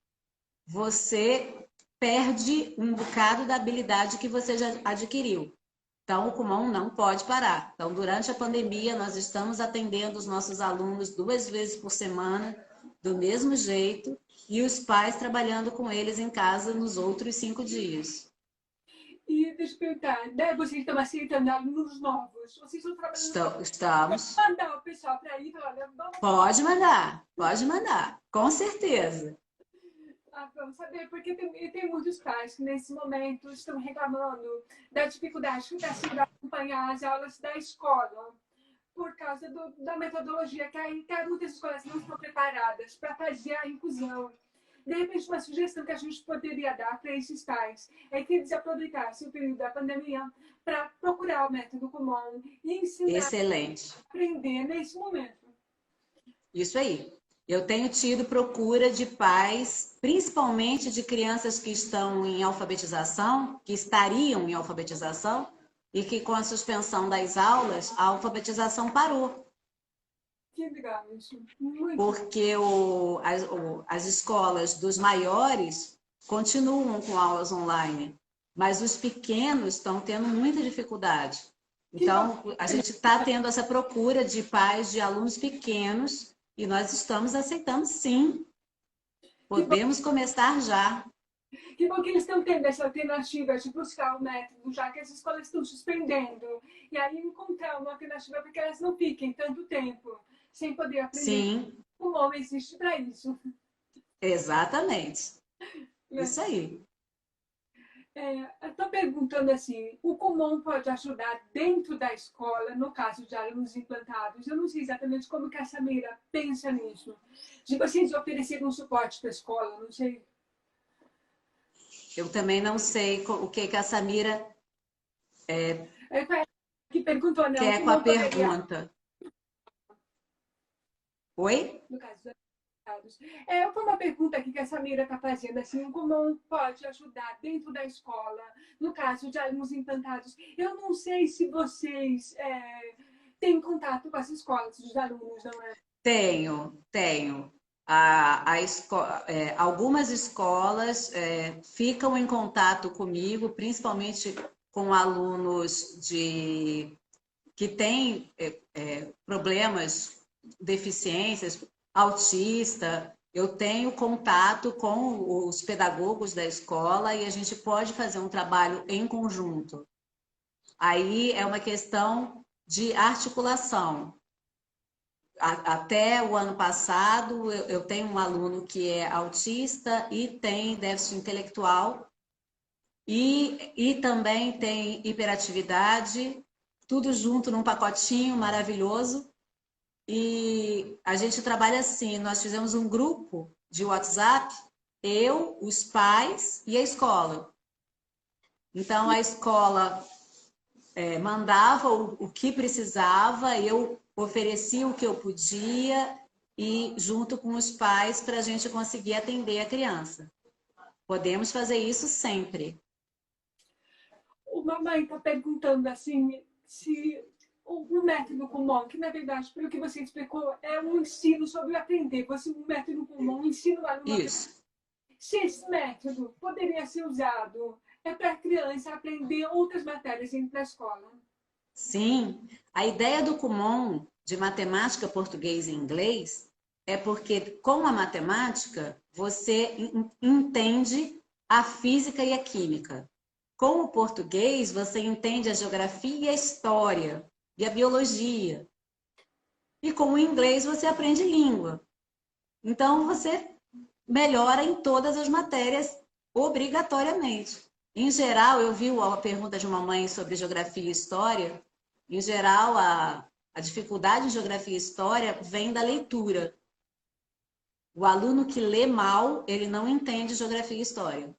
você perde um bocado da habilidade que você já adquiriu. Então, o Kumon não pode parar. Então, durante a pandemia, nós estamos atendendo os nossos alunos 2 vezes por semana, do mesmo jeito, e os pais trabalhando com eles em casa nos outros 5 dias. E deixa eu perguntar, né? Vocês estão aceitando alunos novos? Vocês estão trabalhando? Estamos. Mandar o pessoal para ir, olha, vamos. Pode mandar, com certeza. Vamos saber, porque tem muitos pais que nesse momento estão reclamando da dificuldade que está sendo acompanhar as aulas da escola por causa da metodologia que muitas escolas não estão preparadas para fazer a inclusão. De repente, uma sugestão que a gente poderia dar para esses pais é que eles aproveitassem o período da pandemia para procurar o método Kumon e ensinar Excelente. a aprender nesse momento. Isso aí. Eu tenho tido procura de pais, principalmente de crianças que estão em alfabetização, que estariam em alfabetização, e que com a suspensão das aulas, a alfabetização parou. Que legal isso. Muito. Porque as escolas dos maiores continuam com aulas online, mas os pequenos estão tendo muita dificuldade. Então, a gente está tendo essa procura de pais de alunos pequenos e nós estamos aceitando, sim. Podemos começar já. Que bom que eles estão tendo essa alternativa de buscar o método, já que as escolas estão suspendendo. E aí encontrar uma alternativa para que elas não fiquem tanto tempo sem poder aprender. Sim, Kumon existe para isso. Exatamente. Né? Isso aí. Eu estou perguntando assim, o Kumon pode ajudar dentro da escola, no caso de alunos implantados? Eu não sei exatamente como que a Samira pensa nisso. De vocês oferecerem um suporte para a escola, não sei. Eu também não sei o que que a Samira Que perguntou, não, o quer com a Kumon poderia, pergunta. Oi? no caso dos implantados. Foi uma pergunta aqui que a Samira está fazendo, assim, o Kumon pode ajudar dentro da escola, no caso de alunos implantados. Eu não sei se vocês têm contato com as escolas dos alunos, não é? Tenho. Algumas escolas ficam em contato comigo, principalmente com alunos que têm problemas, deficiências, autista. Eu tenho contato com os pedagogos da escola e a gente pode fazer um trabalho em conjunto. Aí é uma questão de articulação. Até o ano passado, eu tenho um aluno que é autista e tem déficit intelectual e também tem hiperatividade, tudo junto num pacotinho maravilhoso. E a gente trabalha assim, nós fizemos um grupo de WhatsApp, eu, os pais e a escola. Então, a escola mandava o que precisava, eu oferecia o que eu podia e junto com os pais para a gente conseguir atender a criança. Podemos fazer isso sempre. Uma mãe está perguntando assim, se o método Kumon, que na verdade, pelo que você explicou, é um ensino sobre aprender. O método Kumon ensina o aluno a aprender. Isso. Se esse método poderia ser usado para a criança aprender outras matérias dentro da escola. Sim, a ideia do Kumon de matemática, português e inglês é porque com a matemática você entende a física e a química. Com o português você entende a geografia e a história e a biologia. E com o inglês você aprende língua. Então você melhora em todas as matérias obrigatoriamente. Em geral, eu vi a pergunta de uma mãe sobre geografia e história. Em geral, a dificuldade em geografia e história vem da leitura. O aluno que lê mal, ele não entende geografia e história.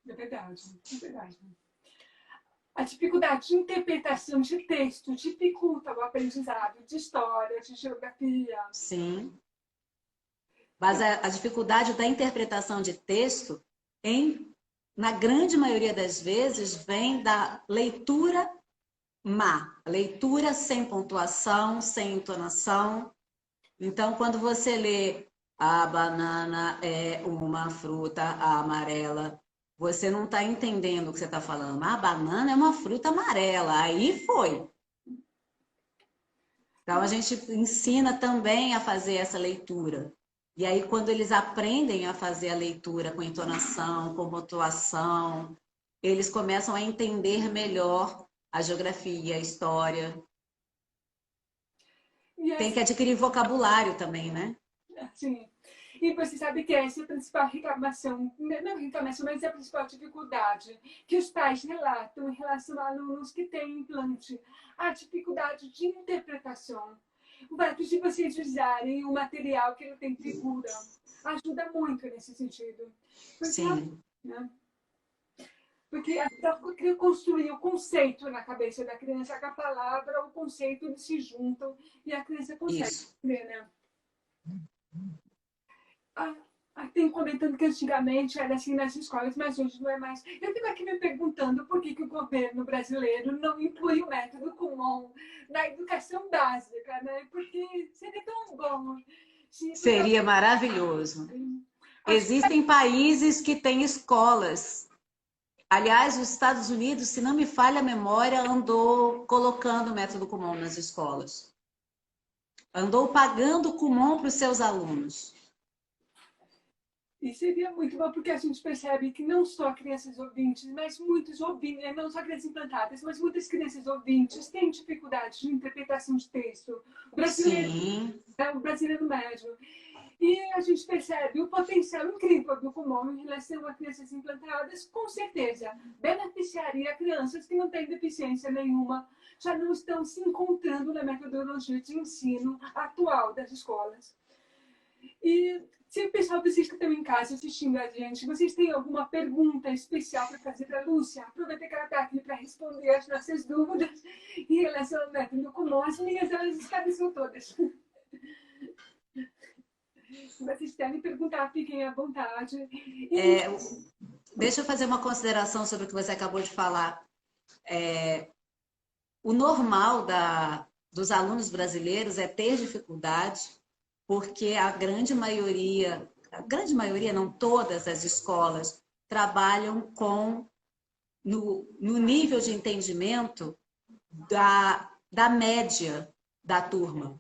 É verdade, é verdade. A dificuldade de interpretação de texto dificulta o aprendizado de história, de geografia. Sim. Mas a dificuldade da interpretação de texto, na grande maioria das vezes, vem da leitura má. Leitura sem pontuação, sem entonação. Então, quando você lê a banana é uma fruta amarela, você não está entendendo o que você está falando. A banana é uma fruta amarela. Aí foi. Então, a gente ensina também a fazer essa leitura. E aí, quando eles aprendem a fazer a leitura com entonação, com pontuação, eles começam a entender melhor a geografia, a história. Tem que adquirir vocabulário também, né? Sim. E você sabe que essa é a principal reclamação, não reclamação, mas é a principal dificuldade que os pais relatam em relação a alunos que têm implante, a dificuldade de interpretação. O fato de vocês usarem o material que ele tem figura ajuda muito nesse sentido. Porque, Sim. né? Porque construir o conceito na cabeça da criança, com a palavra, o conceito, eles se juntam e a criança consegue ver, né? Tem comentando que antigamente era assim nas escolas, mas hoje não é mais. Eu fico aqui me perguntando por que o governo brasileiro não inclui o método Kumon na educação básica, né? Porque seria tão bom. Seria maravilhoso. Existem países que têm escolas. Aliás, os Estados Unidos, se não me falha a memória, andou colocando o método Kumon nas escolas. Andou pagando Kumon para os seus alunos. E seria muito bom, porque a gente percebe que não só crianças ouvintes, mas muitos ouvintes, não só crianças implantadas, mas muitas crianças ouvintes têm dificuldade de interpretação de texto. O brasileiro, Sim. é o brasileiro médio. E a gente percebe o potencial incrível do Kumon em relação a crianças implantadas, com certeza beneficiaria crianças que não têm deficiência nenhuma, já não estão se encontrando na metodologia de ensino atual das escolas. E se o pessoal, vocês que estão em casa assistindo a gente, vocês têm alguma pergunta especial para fazer para a Lúcia? Aproveita que ela está aqui para responder as nossas dúvidas em relação ao método Kumon. As minhas, elas esclareceram todas. Se vocês querem perguntar, fiquem à vontade. Deixa eu fazer uma consideração sobre o que você acabou de falar. O normal dos alunos brasileiros é ter dificuldade, porque a grande maioria não, todas as escolas trabalham no nível de entendimento da média da turma.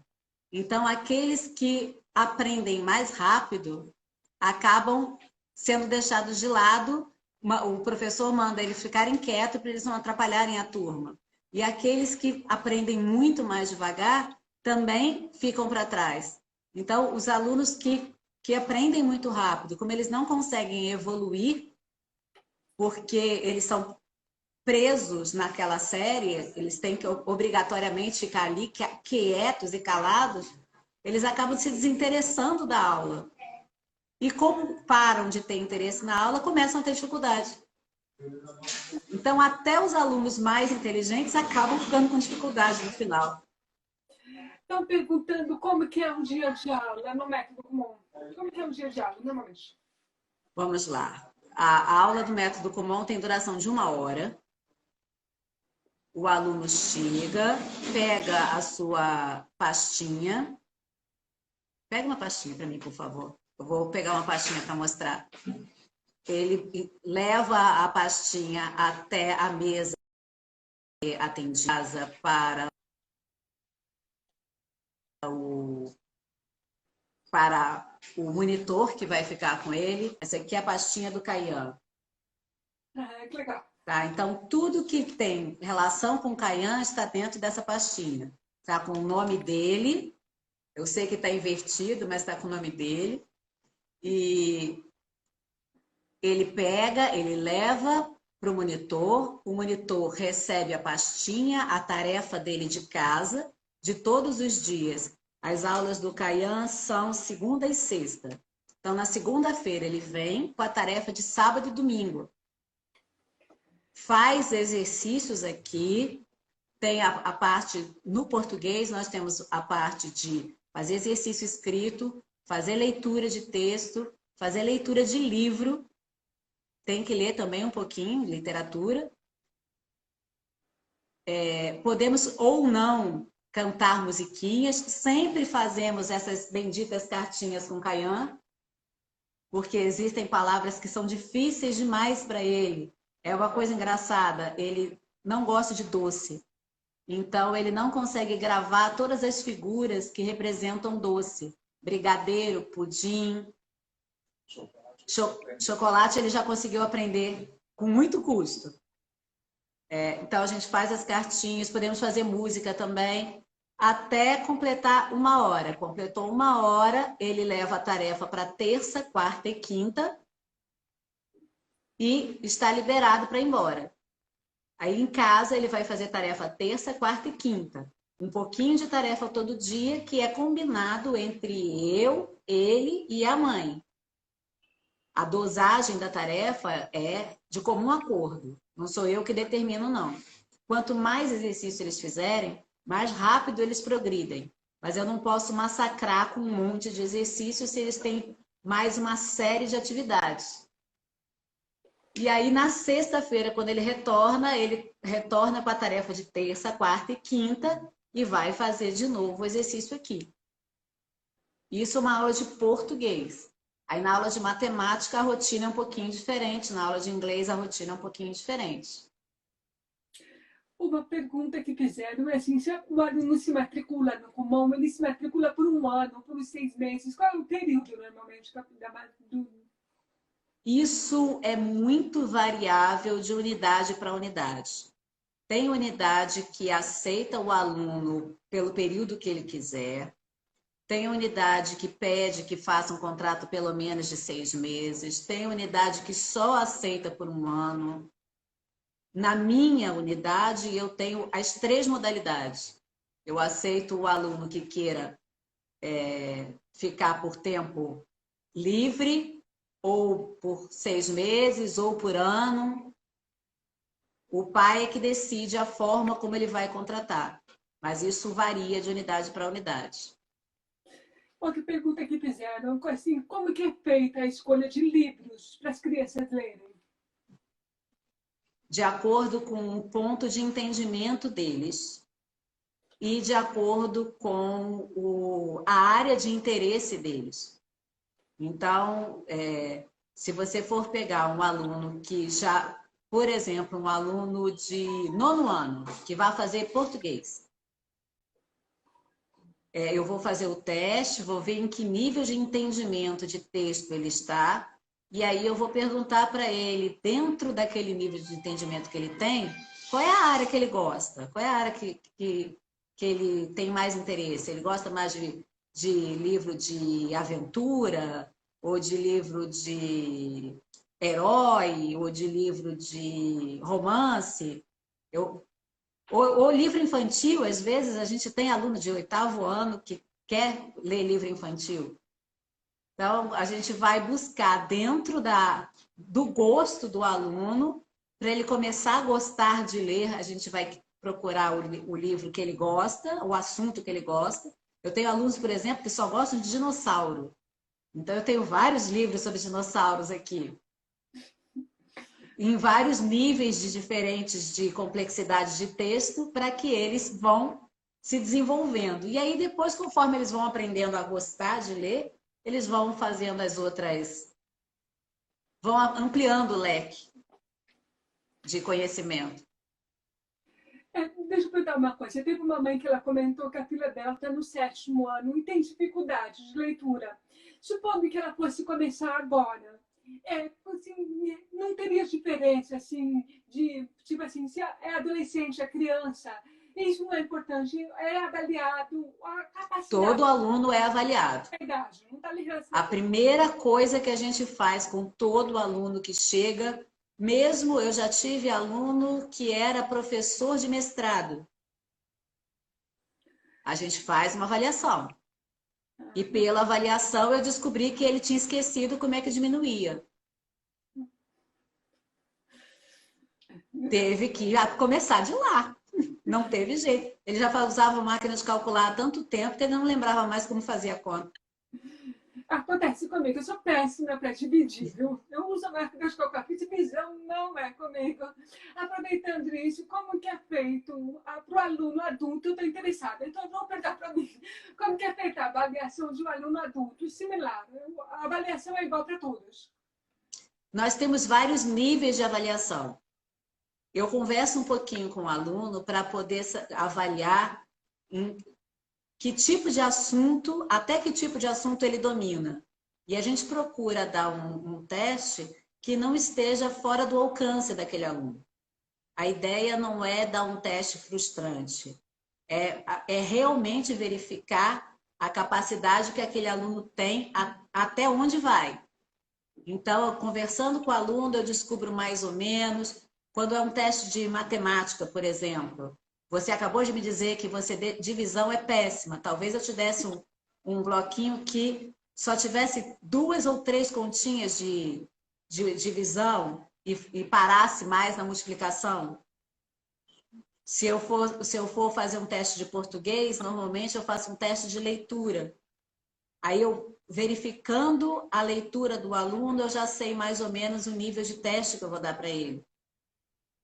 Então, aqueles que aprendem mais rápido acabam sendo deixados de lado. O professor manda eles ficarem quietos para eles não atrapalharem a turma. E aqueles que aprendem muito mais devagar também ficam para trás. Então, os alunos que aprendem muito rápido, como eles não conseguem evoluir, porque eles são presos naquela série, eles têm que obrigatoriamente ficar ali quietos e calados, eles acabam se desinteressando da aula. E como param de ter interesse na aula, começam a ter dificuldade. Então, até os alunos mais inteligentes acabam ficando com dificuldade no final. Estão perguntando como que é um dia de aula no método Kumon. Como que é um dia de aula, normalmente? Vamos lá. A aula do método Kumon tem duração de 1 hora. O aluno chega, pega a sua pastinha. Pega uma pastinha para mim, por favor. Eu vou pegar uma pastinha para mostrar. Ele leva a pastinha até a mesa atendida para o monitor que vai ficar com ele. Essa aqui é a pastinha do Caian. Que legal. Tá? Então, tudo que tem relação com o Caian está dentro dessa pastinha. Está com o nome dele. Eu sei que está invertido, mas está com o nome dele. E ele pega, ele leva para o monitor recebe a pastinha, a tarefa dele de casa, de todos os dias. As aulas do Caian são segunda e sexta. Então, na segunda-feira, ele vem com a tarefa de sábado e domingo. Faz exercícios aqui, tem a parte, no português, nós temos a parte de fazer exercício escrito, fazer leitura de texto, fazer leitura de livro, tem que ler também um pouquinho, literatura. Podemos ou não cantar musiquinhas, sempre fazemos essas benditas cartinhas com Caian, porque existem palavras que são difíceis demais para ele. É uma coisa engraçada, ele não gosta de doce. Então, ele não consegue gravar todas as figuras que representam doce. Brigadeiro, pudim, chocolate, ele já conseguiu aprender com muito custo. Então, a gente faz as cartinhas, podemos fazer música também, até completar 1 hora. Completou 1 hora, ele leva a tarefa para terça, quarta e quinta e está liberado para ir embora. Aí em casa ele vai fazer tarefa terça, quarta e quinta. Um pouquinho de tarefa todo dia, que é combinado entre eu, ele e a mãe. A dosagem da tarefa é de comum acordo. Não sou eu que determino, não. Quanto mais exercício eles fizerem, mais rápido eles progridem. Mas eu não posso massacrar com um monte de exercícios se eles têm mais uma série de atividades. E aí, na sexta-feira, quando ele retorna para a tarefa de terça, quarta e quinta e vai fazer de novo o exercício aqui. Isso é uma aula de português. Aí, na aula de matemática, a rotina é um pouquinho diferente. Na aula de inglês, a rotina é um pouquinho diferente. Uma pergunta que fizeram é assim, se o aluno se matricula no Kumon, ele se matricula por 1 ano, por 6 meses. Qual é o período, normalmente, do... Isso é muito variável de unidade para unidade. Tem unidade que aceita o aluno pelo período que ele quiser. Tem unidade que pede que faça um contrato pelo menos de 6 meses. Tem unidade que só aceita por 1 ano. Na minha unidade, eu tenho as 3 modalidades. Eu aceito o aluno que queira ficar por tempo livre, ou por 6 meses, ou por ano. O pai é que decide a forma como ele vai contratar. Mas isso varia de unidade para unidade. Outra pergunta que fizeram, assim, como que é feita a escolha de livros para as crianças lerem? De acordo com o ponto de entendimento deles e de acordo com a área de interesse deles. Então, se você for pegar um aluno que já, por exemplo, um aluno de 9º ano, que vai fazer português, eu vou fazer o teste, vou ver em que nível de entendimento de texto ele está, e aí eu vou perguntar para ele, dentro daquele nível de entendimento que ele tem, qual é a área que ele gosta, qual é a área que ele tem mais interesse. Ele gosta mais de livro de aventura, ou de livro de herói, ou de livro de romance. Ou livro infantil, às vezes a gente tem aluno de 8º ano que quer ler livro infantil. Então, a gente vai buscar dentro do gosto do aluno, para ele começar a gostar de ler, a gente vai procurar o livro que ele gosta, o assunto que ele gosta. Eu tenho alunos, por exemplo, que só gostam de dinossauro. Então, eu tenho vários livros sobre dinossauros aqui, em vários níveis diferentes de complexidade de texto, para que eles vão se desenvolvendo. E aí, depois, conforme eles vão aprendendo a gostar de ler, eles vão fazendo as outras, vão ampliando o leque de conhecimento. Deixa eu perguntar uma coisa. Teve uma mãe que ela comentou que a filha dela está no 7º ano e tem dificuldade de leitura. Supondo que ela fosse começar agora, assim, não teria diferença assim de tipo assim, se é adolescente, é criança. Isso não é importante, é avaliado a capacidade. Todo aluno é avaliado. A idade, não está ligado. A primeira coisa que a gente faz com todo aluno que chega, mesmo eu já tive aluno que era professor de mestrado, a gente faz uma avaliação. E pela avaliação eu descobri que ele tinha esquecido como é que diminuía. Teve que começar de lá. Não teve jeito. Ele já usava máquina de calcular há tanto tempo que ele não lembrava mais como fazia a conta. Acontece comigo, eu sou péssima para dividir, viu? Eu uso a máquina de calcular, divisão não é comigo. Aproveitando isso, como que é feito para o aluno adulto? Eu estou interessada, então vamos perguntar para mim. Como que é feita a avaliação de um aluno adulto? Similar, a avaliação é igual para todos. Nós temos vários níveis de avaliação. Eu converso um pouquinho com o aluno para poder avaliar que tipo de assunto, até que tipo de assunto ele domina. E a gente procura dar um teste que não esteja fora do alcance daquele aluno. A ideia não é dar um teste frustrante, é realmente verificar a capacidade que aquele aluno tem, até onde vai. Então, conversando com o aluno, eu descubro mais ou menos. Quando é um teste de matemática, por exemplo, você acabou de me dizer que divisão é péssima. Talvez eu te desse um bloquinho que só tivesse 2 ou 3 continhas de divisão e parasse mais na multiplicação. Se eu for fazer um teste de português, normalmente eu faço um teste de leitura. Aí eu, verificando a leitura do aluno, eu já sei mais ou menos o nível de teste que eu vou dar para ele.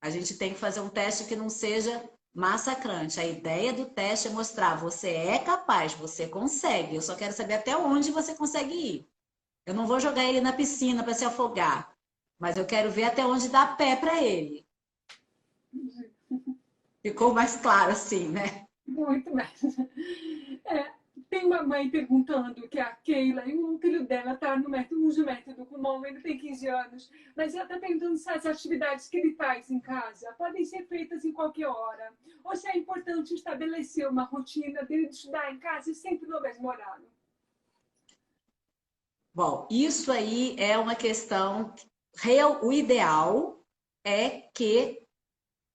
A gente tem que fazer um teste que não seja massacrante. A ideia do teste é mostrar, você é capaz, você consegue. Eu só quero saber até onde você consegue ir. Eu não vou jogar ele na piscina para se afogar, mas eu quero ver até onde dá pé para ele. Ficou mais claro assim, né? Muito mais. Tem uma mãe perguntando que a Keila e um filho dela está no método, usa o método Kumon, ele tem 15 anos, mas ela está perguntando se as atividades que ele faz em casa podem ser feitas em qualquer hora, ou se é importante estabelecer uma rotina dele de estudar em casa e sempre no mesmo horário. Bom, isso aí é uma questão real. O ideal é que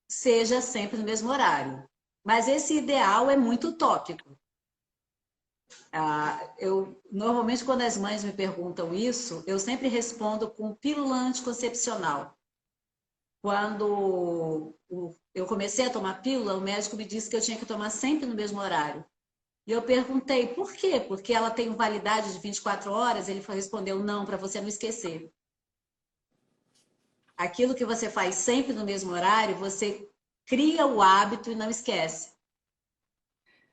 seja sempre no mesmo horário, mas esse ideal é muito utópico. Normalmente, quando as mães me perguntam isso, eu sempre respondo com pílula anticoncepcional. Quando eu comecei a tomar pílula, o médico me disse que eu tinha que tomar sempre no mesmo horário. E eu perguntei, por quê? Porque ela tem validade de 24 horas? Ele respondeu, não, para você não esquecer. Aquilo que você faz sempre no mesmo horário, você cria o hábito e não esquece.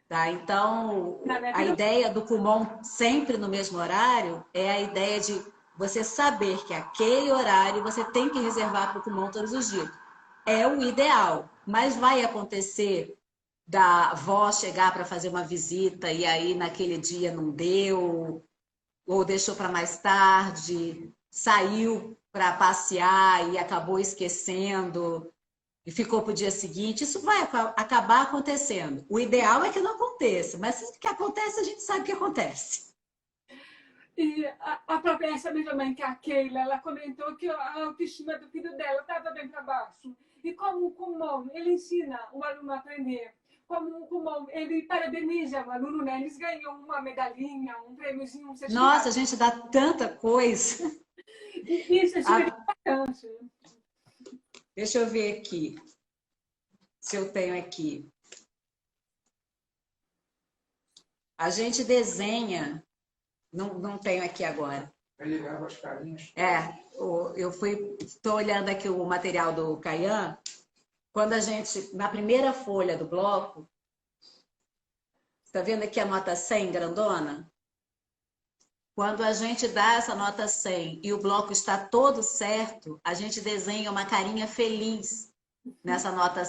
Tá? Então, a ideia do Kumon sempre no mesmo horário é a ideia de você saber que aquele horário você tem que reservar para o Kumon todos os dias. É o ideal, mas vai acontecer da avó chegar para fazer uma visita e aí naquele dia não deu, ou deixou para mais tarde, saiu para passear e acabou esquecendo e ficou para o dia seguinte, isso vai acabar acontecendo. O ideal é que não aconteça, mas se que acontece, a gente sabe que acontece. E a própria essa mesma mãe, que é a Keila, ela comentou que a autoestima do filho dela estava bem para baixo. E como o Kumon, ele ensina o aluno a aprender. Como o Kumon, ele parabeniza o aluno, né? Eles ganham uma medalhinha, um prêmiozinho, um certificado. Nossa, a gente dá tanta coisa. Isso é super importante. Deixa eu ver aqui, se eu tenho aqui. A gente desenha, não tenho aqui agora. Estou olhando aqui o material do Caian. Quando a gente, na primeira folha do bloco, está vendo aqui a nota 100 grandona? Quando a gente dá essa nota 100 e o bloco está todo certo, a gente desenha uma carinha feliz nessa nota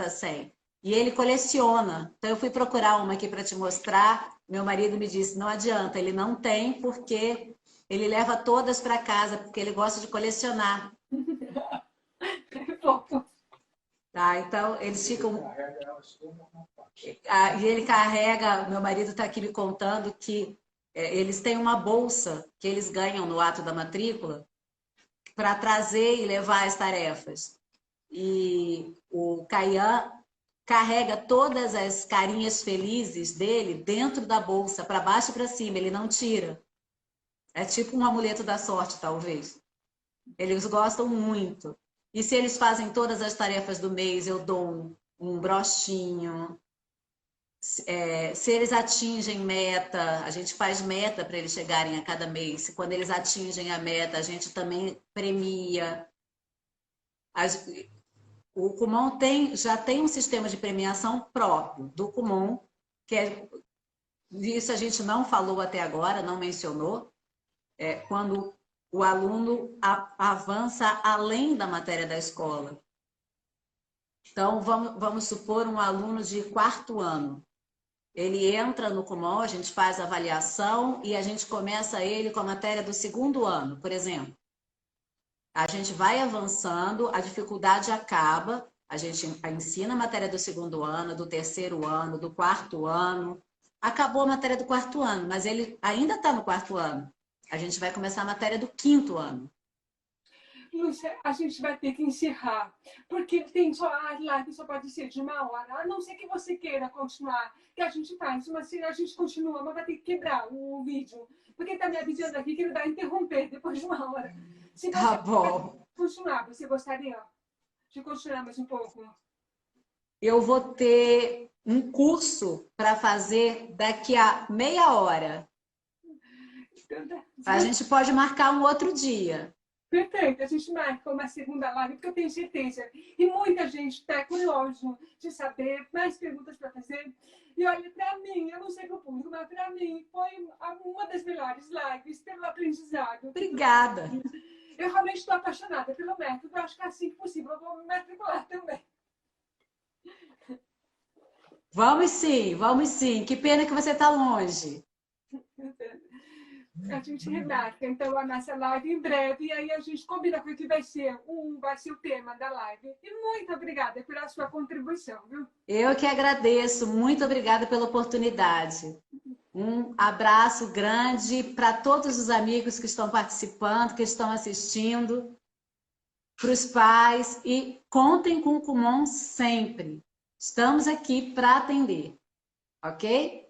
100. E ele coleciona. Então, eu fui procurar uma aqui para te mostrar. Meu marido me disse, não adianta, ele não tem porque ele leva todas para casa, porque ele gosta de colecionar. Tá, então, eles ficam... E ele carrega, meu marido está aqui me contando que eles têm uma bolsa que eles ganham no ato da matrícula para trazer e levar as tarefas. E o Caian carrega todas as carinhas felizes dele dentro da bolsa, para baixo e para cima, ele não tira. É tipo um amuleto da sorte, talvez. Eles gostam muito. E se eles fazem todas as tarefas do mês, eu dou um broxinho. Se eles atingem meta, a gente faz meta para eles chegarem a cada mês. Quando eles atingem a meta, a gente também premia. O Kumon já tem um sistema de premiação próprio do Kumon, isso a gente não falou até agora, não mencionou, quando o aluno avança além da matéria da escola. Então, vamos supor um aluno de 4º ano. Ele entra no Kumon, a gente faz a avaliação e a gente começa ele com a matéria do 2º ano, por exemplo. A gente vai avançando, a dificuldade acaba, a gente ensina a matéria do 2º ano, do 3º ano, do 4º ano. Acabou a matéria do 4º ano, mas ele ainda está no 4º ano. A gente vai começar a matéria do 5º ano. Lúcia, a gente vai ter que encerrar, porque tem só a live só pode ser de 1 hora, a não ser que você queira continuar, que a gente faz, mas se a gente continua, mas vai ter que quebrar o vídeo, porque está me avisando aqui que ele vai interromper depois de 1 hora. Se você tá bom. Continuar, você gostaria de continuar mais um pouco? Eu vou ter um curso para fazer daqui a meia hora. A gente pode marcar um outro dia. Perfeito, a gente marca uma segunda live, porque eu tenho certeza. E muita gente está curioso de saber, mais perguntas para fazer. E olha, para mim, eu não sei para o público, mas para mim foi uma das melhores lives pelo aprendizado. Obrigada. Eu realmente estou apaixonada pelo método, acho que assim que possível eu vou me matricular também. Vamos sim, vamos sim. Que pena que você está longe. A gente remarca, então, a nossa live em breve, e aí a gente combina com o que vai ser o tema da live. E muito obrigada pela sua contribuição, viu? Eu que agradeço. Muito obrigada pela oportunidade. Um abraço grande para todos os amigos que estão participando, que estão assistindo, para os pais e contem com o Kumon sempre. Estamos aqui para atender, ok?